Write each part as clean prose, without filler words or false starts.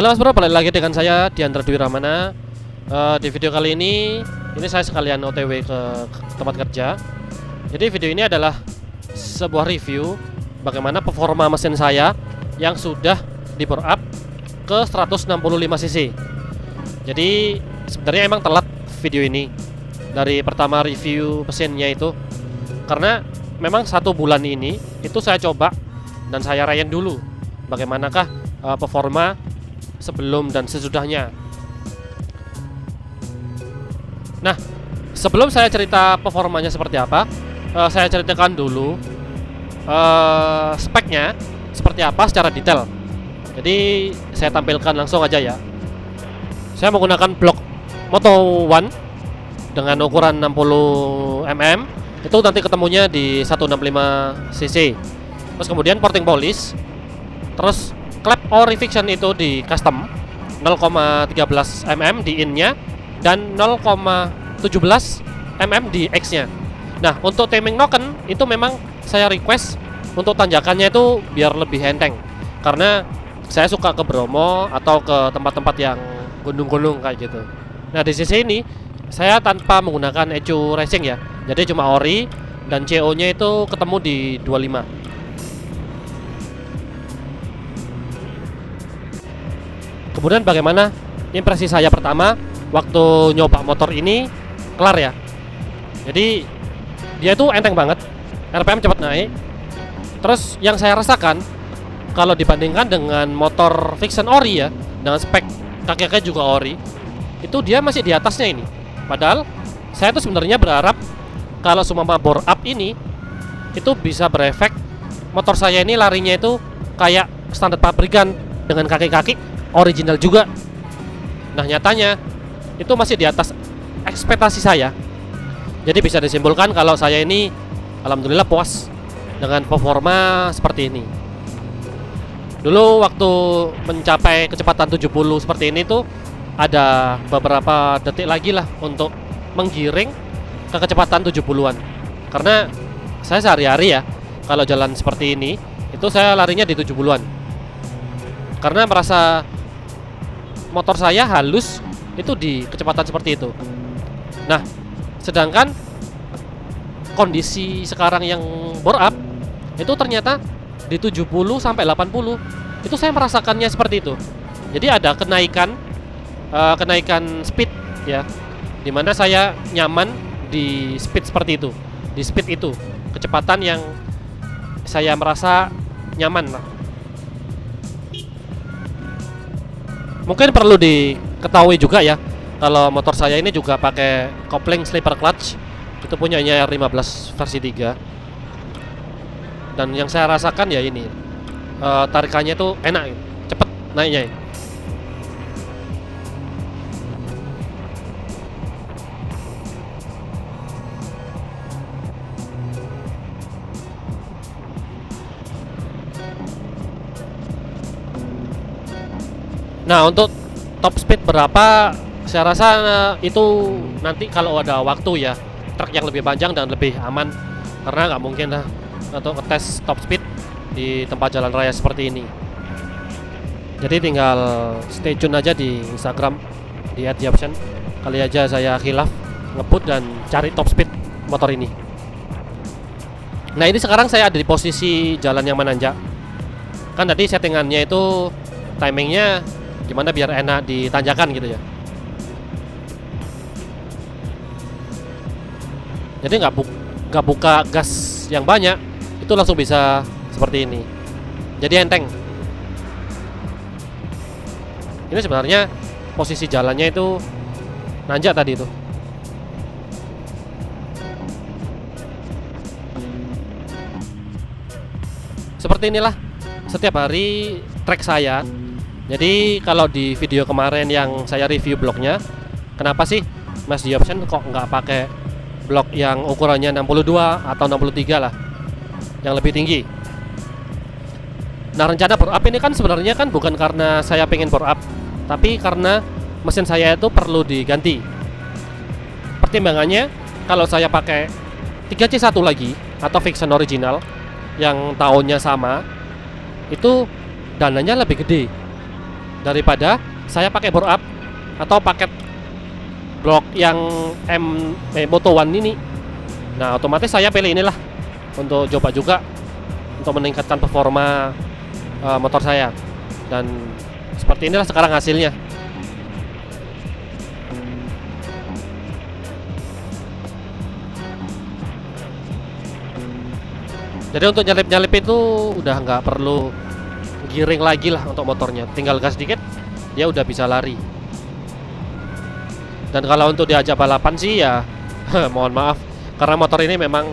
Halo Mas Bro, balik lagi dengan saya Diandra Dwi Ramana. Di video kali ini saya sekalian OTW ke tempat kerja. Jadi video ini adalah sebuah review bagaimana performa mesin saya yang sudah di power up ke 165 cc. Jadi sebenarnya emang telat video ini dari pertama review mesinnya itu, karena memang 1 bulan ini itu saya coba dan saya rayain dulu bagaimanakah performa sebelum dan sesudahnya. Nah, sebelum saya cerita performanya seperti apa, saya ceritakan dulu speknya seperti apa secara detail. Jadi saya tampilkan langsung aja ya. Saya menggunakan blok Moto One dengan ukuran 60 mm. Itu nanti ketemunya di 165 cc. Terus kemudian porting polish. Terus klep ori fiction itu di custom 0,13 mm di in-nya dan 0,17 mm di X-nya. Nah, untuk timing noken itu memang saya request untuk tanjakannya itu biar lebih enteng, karena saya suka ke Bromo atau ke tempat-tempat yang gunung-gunung kayak gitu. Nah, di sisi ini saya tanpa menggunakan ECU racing ya, jadi cuma ori dan CO-nya itu ketemu di 25. Kemudian bagaimana impresi saya pertama waktu nyoba motor ini kelar ya. Jadi dia itu enteng banget, RPM cepat naik. Terus yang saya rasakan kalau dibandingkan dengan motor Fiction ori ya, dengan spek kaki-kaki juga ori, itu dia masih di atasnya ini. Padahal saya tuh sebenarnya berharap kalau seumpama bore up ini itu bisa berefek motor saya ini larinya itu kayak standar pabrikan dengan kaki-kaki original juga. Nah, nyatanya itu masih di atas ekspektasi saya. Jadi bisa disimpulkan kalau saya ini alhamdulillah puas dengan performa seperti ini. Dulu waktu mencapai kecepatan 70 seperti ini tuh ada beberapa detik lagi lah untuk menggiring ke kecepatan 70-an. Karena saya sehari-hari ya kalau jalan seperti ini itu saya larinya di 70-an. Karena merasa motor saya halus itu di kecepatan seperti itu. Nah, sedangkan kondisi sekarang yang bore up itu ternyata di 70 sampai 80 itu saya merasakannya seperti itu. Jadi ada kenaikan speed ya, dimana saya nyaman di speed seperti itu, di speed itu kecepatan yang saya merasa nyaman lah. Mungkin perlu diketahui juga ya, kalau motor saya ini juga pakai kopling slipper clutch. Itu punyanya R15 versi 3. Dan yang saya rasakan ya ini, tarikannya tuh enak, cepet naiknya. Nah, untuk top speed berapa, saya rasa itu nanti kalau ada waktu ya, truk yang lebih panjang dan lebih aman, karena nggak mungkin lah untuk ngetes top speed di tempat jalan raya seperti ini. Jadi tinggal stay tune aja di Instagram di @dioption. Kali aja saya khilaf ngebut dan cari top speed motor ini. Nah, ini sekarang saya ada di posisi jalan yang menanjak. Kan tadi settingannya itu timingnya gimana biar enak di tanjakan gitu ya. Jadi nggak buka gas yang banyak, itu langsung bisa seperti ini. Jadi enteng. Ini sebenarnya posisi jalannya itu nanjak tadi itu. Seperti inilah setiap hari trek saya. Jadi kalau di video kemarin yang saya review bloknya, kenapa sih Mas Dioption kok nggak pakai blok yang ukurannya 62 atau 63 lah, yang lebih tinggi. Nah, rencana bore up ini kan sebenarnya kan bukan karena saya pengen bore up, tapi karena mesin saya itu perlu diganti. Pertimbangannya kalau saya pakai 3C1 lagi atau Fiction original yang tahunnya sama, itu dananya lebih gede. daripada saya pakai bore up atau paket blok yang Moto One ini. Nah, otomatis saya pilih inilah untuk coba juga untuk meningkatkan performa motor saya. Dan seperti inilah sekarang hasilnya. Jadi untuk nyalip-nyalip itu udah nggak perlu giring lagi lah untuk motornya, tinggal gas dikit dia udah bisa lari. Dan kalau untuk diajak balapan sih ya mohon maaf, karena motor ini memang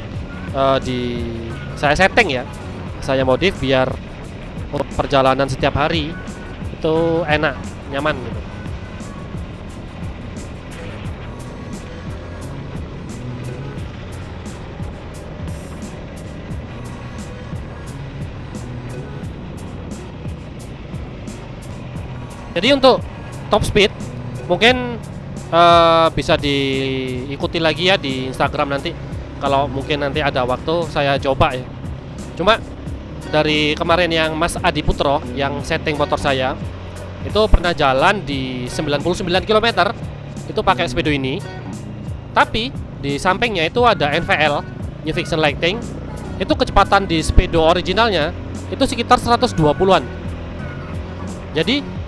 saya setting ya, saya modif biar perjalanan setiap hari itu enak, nyaman gitu. Jadi untuk top speed mungkin bisa diikuti lagi ya di Instagram nanti. Kalau mungkin nanti ada waktu saya coba ya. Cuma dari kemarin yang Mas Adi Putro yang setting motor saya itu pernah jalan di 99 km itu pakai speedo ini. Tapi di sampingnya itu ada NVL, New Fiction Lighting. Itu kecepatan di speedo originalnya itu sekitar 120-an. Jadi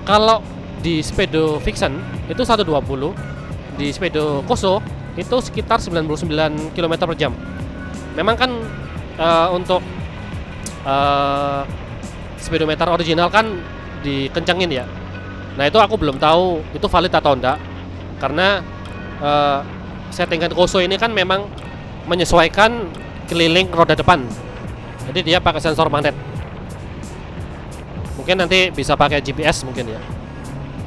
kalau di speedo Fiction itu 120, di speedo Koso itu sekitar 99 km per jam. Memang kan untuk speedometer original kan dikencengin ya. Nah itu aku belum tahu itu valid atau enggak, karena settingan Koso ini kan memang menyesuaikan keliling roda depan. Jadi dia pakai sensor magnet. Mungkin nanti bisa pakai GPS mungkin ya.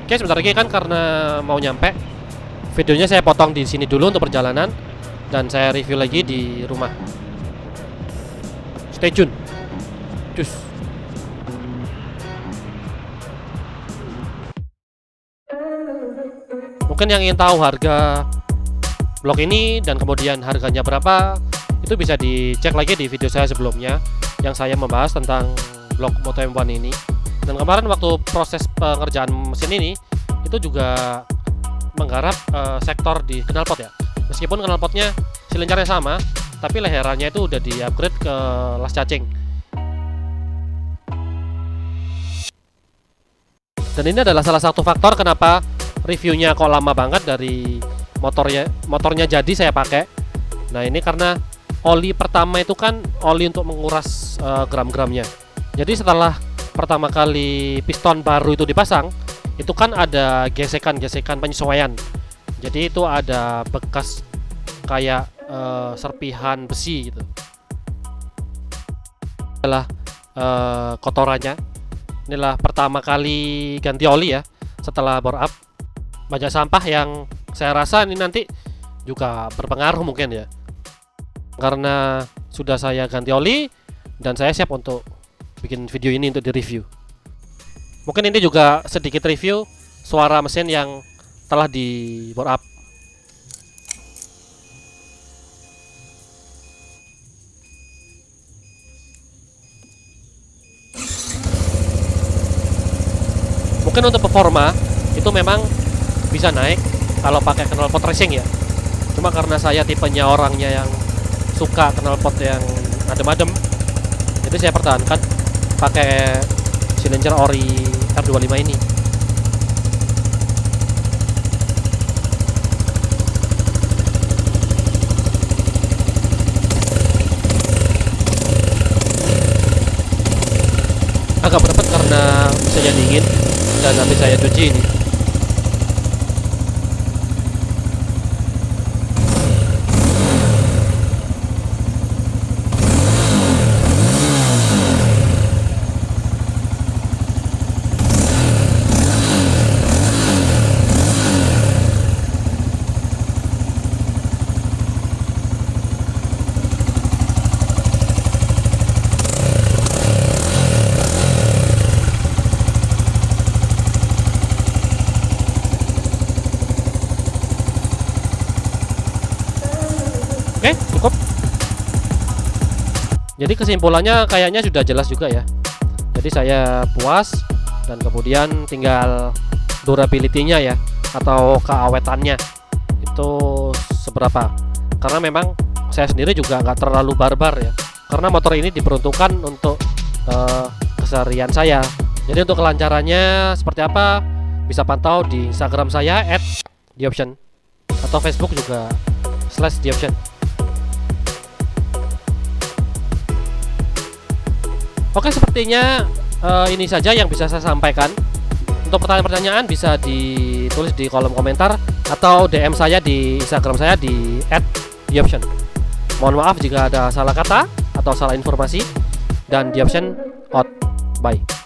Oke, sebentar lagi kan karena mau nyampe. Videonya saya potong di sini dulu untuk perjalanan dan saya review lagi di rumah. Stay tune. Cus. Mungkin yang ingin tahu harga blok ini dan kemudian harganya berapa, itu bisa dicek lagi di video saya sebelumnya yang saya membahas tentang blok Moto M1 ini. Dan kemarin waktu proses pengerjaan mesin ini itu juga menggarap sektor di knalpot ya. Meskipun knalpotnya silindernya sama, tapi leherannya itu udah di-upgrade ke las cacing. Dan ini adalah salah satu faktor kenapa reviewnya kok lama banget dari motornya jadi saya pakai. Nah ini karena oli pertama itu kan oli untuk menguras gram-gramnya. Jadi setelah pertama kali piston baru itu dipasang, itu kan ada gesekan-gesekan penyesuaian. Jadi itu ada bekas kayak serpihan besi gitu. Adalah kotorannya. Inilah pertama kali ganti oli ya setelah bore up. Banyak sampah yang saya rasa ini nanti juga berpengaruh mungkin ya. Karena sudah saya ganti oli dan saya siap untuk bikin video ini untuk di-review. Mungkin ini juga sedikit review suara mesin yang telah di bore up. Mungkin untuk performa itu memang bisa naik kalau pakai knalpot racing ya. Cuma karena saya tipenya orangnya yang suka knalpot yang adem-adem, jadi saya pertahankan pakai silinder ori R25 ini. Agak berat karena mesinnya dingin dan nanti saya cuci ini. Oke, cukup. Jadi kesimpulannya kayaknya sudah jelas juga ya. Jadi saya puas dan kemudian tinggal durability-nya ya, atau keawetannya itu seberapa. Karena memang saya sendiri juga nggak terlalu barbar ya, karena motor ini diperuntukkan untuk keseharian saya. Jadi untuk kelancarannya seperti apa bisa pantau di Instagram saya @theoption, atau Facebook juga /theoption. Oke, sepertinya ini saja yang bisa saya sampaikan. Untuk pertanyaan-pertanyaan bisa ditulis di kolom komentar atau DM saya di Instagram saya di @theoption. Mohon maaf jika ada salah kata atau salah informasi, dan theoption out. Bye.